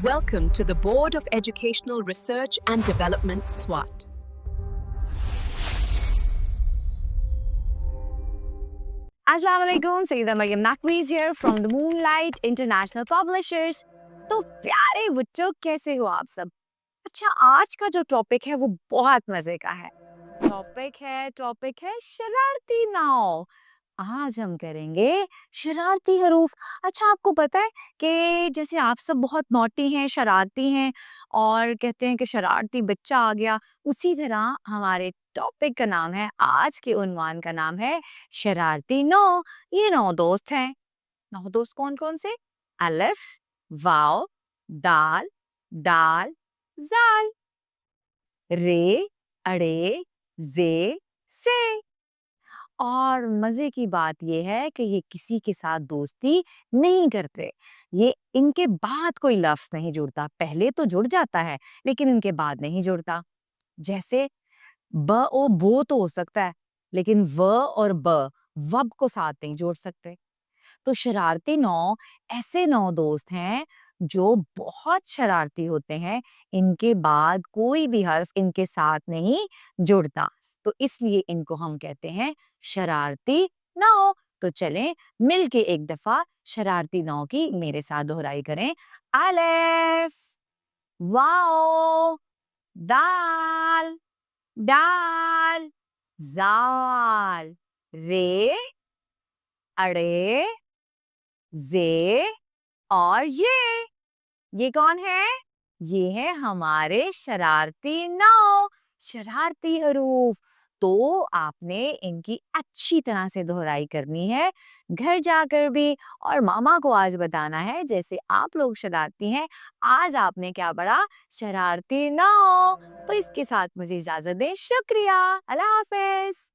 Welcome to the Board of Educational Research and Development, SWAT. अस्सलाम वालेकुम, Saeeda Maryam नकवीज here from the Moonlight International Publishers। तो प्यारे बच्चों, कैसे हो आप सब? अच्छा, आज का जो टॉपिक है वो बहुत मजे का है। टॉपिक है शरारती नाव। आज हम करेंगे शरारती हरूफ। अच्छा, आपको पता है कि जैसे आप सब बहुत नॉटी हैं, शरारती हैं और कहते हैं कि शरारती बच्चा आ गया, उसी तरह हमारे टॉपिक का नाम है, आज के उन्वान का नाम है शरारती नौ। ये 9 दोस्त हैं। 9 दोस्त कौन कौन से? अलिफ, वाव, दाल, दाल, जाल, रे, अड़े, जे, से। और मजे की बात यह है कि ये किसी के साथ दोस्ती नहीं करते। ये इनके बाद कोई लफ्ज नहीं जुड़ता। पहले तो जुड़ जाता है लेकिन इनके बाद नहीं जुड़ता। जैसे ब और बो तो हो सकता है, लेकिन व और ब वब को साथ नहीं जोड़ सकते। तो शरारती 9 ऐसे 9 दोस्त हैं जो बहुत शरारती होते हैं। इनके बाद कोई भी हर्फ इनके साथ नहीं जुड़ता, तो इसलिए इनको हम कहते हैं शरारती 9। तो चलें मिलके एक दफा शरारती 9 की मेरे साथ दोहराई करें। अलिफ, वाओ, दाल, दाल, जाल, रे, अड़े, जे और ये कौन है? ये है हमारे शरारती 9 शरारती हरूफ। तो आपने इनकी अच्छी तरह से दोहराई करनी है घर जाकर भी, और मामा को आज बताना है जैसे आप लोग शरारती हैं, आज आपने क्या पढ़ा? शरारती 9। तो इसके साथ मुझे इजाजत दें। शुक्रिया। अल्लाह हाफिज।